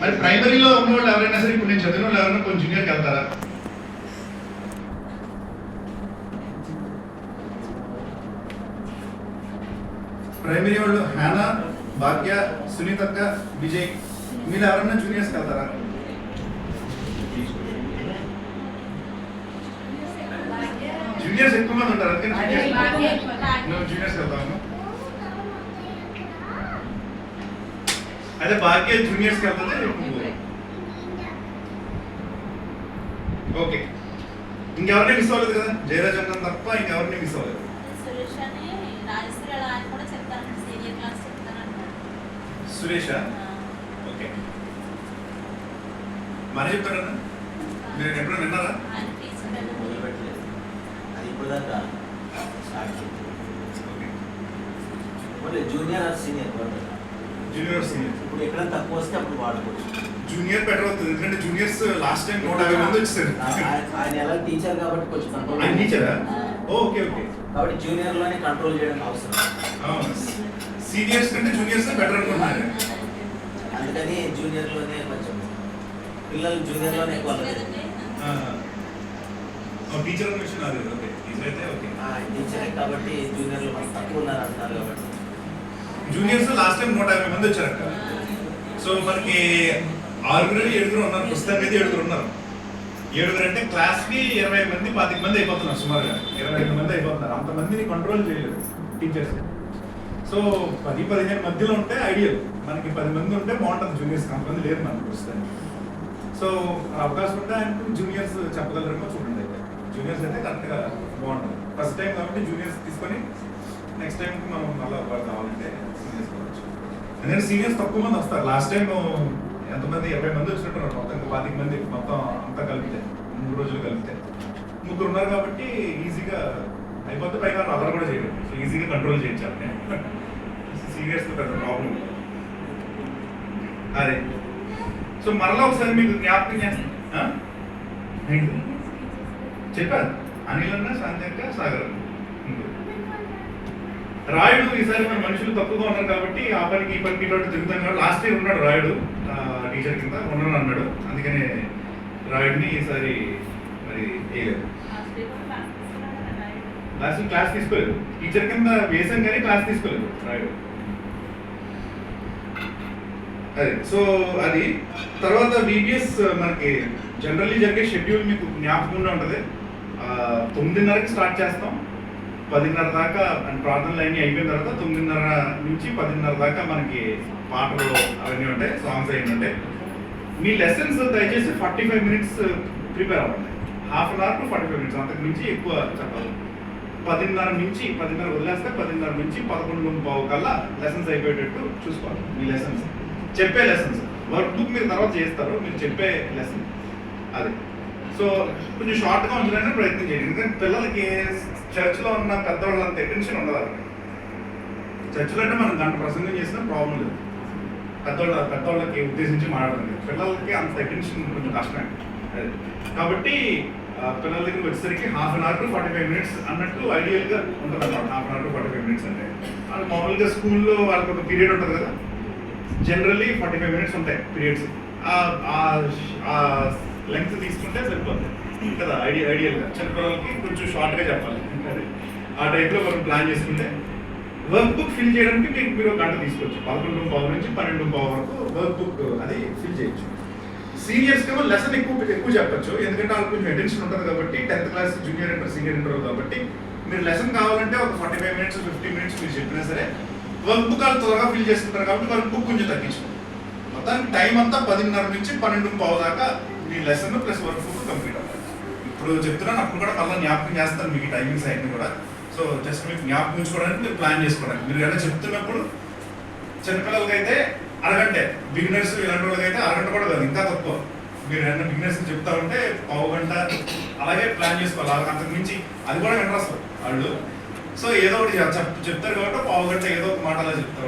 మరి ప్రైమరీలో ఉన్న వాళ్ళు ఎవరైనా సరే ఇప్పుడు నేను చదివిన వాళ్ళు ఎవరైనా కొంచెం జూనియర్కి వెళ్తారా? ప్రైమరీ వాళ్ళు హ్యానా, భాగ్య, సునీతక్క, విజయ్ మీరు ఎవరైనా జూనియర్స్కి వెళ్తారా? జూనియర్స్ ఎక్కువ మంది ఉంటారు, అందుకని నువ్వు జూనియర్స్కి వెళ్తాను. అదే భాగ్య జూనియర్స్కి వెళ్తుంది. ఓకే, ఇంకెవరిని మిస్ అవ్వలేదు కదా, జయరాజ్ అన్న తప్ప ఇంకెవరిని మిస్ అవ్వలేదు. సురేష ఓకే, మరి చెప్తాడన్నా మీరు ఎప్పుడైనా విన్నారా? జూనియర్ సీనియర్ జూనియర్ సీనియర్ ఇప్పుడు ఎక్కడ తక్కువ వస్తే అప్పుడు వాడుకోవచ్చు. జూనియర్ బెటర్ అవుతుంది, ఎందుకంటే జూనియర్స్ లాస్ట్ టైం 150 మంది వచ్చారు. ఆయన ఎలా టీచర్ కాబట్టి కొంచెం కంట్రోల్. ఆయన టీచరా? ఓకే ఓకే, కాబట్టి జూనియర్ లోనే కంట్రోల్ చేయడం అవసరం. సీనియర్స్ కంటే జూనియర్స్ బెటర్ అనుకుంటున్నారు, అందుకని జూనియర్ లోనే కొంచెం పిల్లలు జూనియర్ లోనే ఎక్కువ. టీచర్ అన్న విషయం అది ఓకే, టీచర్ అయితే ఓకే, టీచర్ కాబట్టి జూనియర్ లో మనకు తక్కువ ఉన్నారు అంటున్నారు కాబట్టి. జూనియర్స్ లాస్ట్ టైం 150 మంది వచ్చారట. సో మనకి 6-7 ఉన్నారు, పుస్తకం మీద 7 ఉన్నారు. 7 అంటే క్లాస్కి 20 మంది 25 మంది అయిపోతున్నారు, సుమారుగా 25 మంది అయిపోతున్నారు. అంతమందిని కంట్రోల్ చేయలేదు టీచర్స్. సో 10-15 మధ్యలో ఉంటే ఐడియల్, మనకి 10 మంది ఉంటే బాగుంటుంది జూనియర్స్. అంతమంది లేరు మనకు పుస్తకాన్ని. సో అవకాశం ఉంటే ఆయనకు జూనియర్స్ చెప్పగలరేమో చూడండి. అయితే జూనియర్స్ అయితే కరెక్ట్గా బాగుంటుంది. ఫస్ట్ టైం కాబట్టి జూనియర్స్ తీసుకొని నెక్స్ట్ టైంకి మనం మళ్ళీ కావాలంటే సీనియర్స్ కావచ్చు. ఎందుకంటే సీనియర్స్ తక్కువ మంది వస్తారు. లాస్ట్ టైం ఎంతమంది 20 మంది వచ్చినట్టున్నారు, మొత్తం 25 మంది మొత్తం అంతా కలిపితే 3 రోజులు కలిపితే. 3 ఉన్నారు కాబట్టి ఈజీగా అయిపోతే, పైగా అదర్ కూడా చేయడం, సో ఈజీగా కంట్రోల్ చేయించాలి. సీనియర్స్ పెద్ద ప్రాబ్లం అదే. సో మరలా ఒకసారి మీకు జ్ఞాపకం చేస్తాను, చెప్పారు అనిల్ అన్న, శాంతక్క, సాగర్. రాయుడు ఈసారి మన మనుషులు తక్కువగా ఉన్నారు కాబట్టి ఆ పనికి ఈ పనికి ఇటు తిరుగుతాను కాబట్టి లాస్ట్ ఇయర్ ఉన్నాడు రాయుడు టీచర్ కింద ఉన్నాను అన్నాడు, అందుకనే రాయుడిని ఈసారి మరి వేయలేదు. క్లాస్ తీసుకోలేదు, టీచర్ కింద వేసాం కానీ క్లాస్ తీసుకోలేదు రాయుడు. అదే, సో అది తర్వాత VBS మనకి జనరల్లీ జరిగే షెడ్యూల్ మీకు జ్ఞాపకంగా ఉంటుంది. 9:30కి స్టార్ట్ చేస్తాం, 10:30 దాకా ప్రార్థనలు అన్నీ అయిపోయిన తర్వాత 9:30 నుంచి 10:30 దాకా మనకి పాటలు అవన్నీ ఉంటాయి, సాంగ్స్ అన్నీ ఉంటాయి. మీ లెసన్స్ దయచేసి 45 మినిట్స్ ప్రిపేర్ అవ్వండి, ½ అన్ అవర్ టు 45 మినిట్స్, అంతకు మించి ఎక్కువ చెప్పాలి. 10:30 నుంచి 10:30 వదిలేస్తే 10:30 నుంచి 11:15 కల్లా లెసన్స్ అయిపోయేటట్టు చూసుకోవాలి. మీ లెసన్స్ చెప్పే లెసన్స్, వర్క్ బుక్ మీరు తర్వాత చేస్తారు, మీరు చెప్పే లెసన్ అది. సో కొంచెం షార్ట్గా ఉంచడానికి ప్రయత్నం చేయండి, ఎందుకంటే పిల్లలకి చర్చ్లో ఉన్న పెద్దవాళ్ళంత అటెన్షన్ ఉండదు. చర్చ్లో అంటే మనం గంట ప్రసంగం చేసినా ప్రాబ్లం లేదు, పెద్దవాళ్ళకి ఉద్దేశించి మాట్లాడుతుంది. పిల్లలకి అంత అటెన్షన్ కొంచెం కష్టమే అది. కాబట్టి పిల్లల దగ్గరికి వచ్చేసరికి ½ అన్ అవర్ టు 45 మినిట్స్ అన్నట్టు ఐడియల్గా ఉంటుంది అన్నమాట. ½ అన్ అవర్ టు 45 మినిట్స్ అంటే వాళ్ళు మామూలుగా స్కూల్లో వాళ్ళకి ఒక పీరియడ్ ఉంటుంది కదా, జనరల్లీ 45 మినిట్స్ ఉంటాయి పీరియడ్స్. ఆ లెంగ్త్ తీసుకుంటే సరిపోతుంది కదా ఐడియల్గా. చిన్నపిల్లలకి కొంచెం షార్ట్గా చెప్పాలి, ఆ టైప్లో మనం ప్లాన్ చేసుకుంటే వర్క్ బుక్ ఫిల్ చేయడానికి మీరు ఒక గంట తీసుకోవచ్చు. 11:15 నుంచి 12:15 వరకు వర్క్ బుక్ అది ఫిల్ చేయొచ్చు. సీనియర్స్కి ఏమో లెసన్ ఎక్కువ చెప్పచ్చు, ఎందుకంటే వాళ్ళకి కొంచెం అటెన్షన్ ఉంటుంది కాబట్టి. 10th class junior inter senior inter కాబట్టి మీరు లెసన్ కావాలంటే ఒక 45 మినిట్స్ 50 మినిట్స్ మీరు చెప్పినా సరే వర్క్ బుక్ వాళ్ళు త్వరగా ఫిల్ చేసుకుంటారు కాబట్టి వర్క్ బుక్ కొంచెం తగ్గించుకోండి. మొత్తానికి టైం అంతా 10:30 నుంచి 12:15 దాకా మీ lesson plus workbook complete అవ్వాలి. ఇప్పుడు చెప్తున్నాను, అప్పుడు కూడా మళ్ళీ జ్ఞాపకం చేస్తాను మీకు టైమింగ్స్ అన్నీ కూడా. సో జస్ట్ మీకు జ్ఞాపకం ఉంచుకోవడానికి మీరు ప్లాన్ చేసుకోవడానికి. మీరు ఏదైనా చెప్తున్నప్పుడు చిన్నపిల్లలకి అయితే అరగంటే, బిగినర్స్ ఇలాంటి వాళ్ళకైతే అరగంట కూడా కాదు, ఇంకా తక్కువ. మీరు ఏదైనా బిగినర్స్ చెప్తా ఉంటే పావు గంట అలాగే ప్లాన్ చేసుకోవాలి. అంతకు మించి అది కూడా వినరు అసలు వాళ్ళు. సో ఏదో ఒకటి చెప్తారు కాబట్టి పావు గంట ఏదో ఒక మాట అలా చెప్తారు.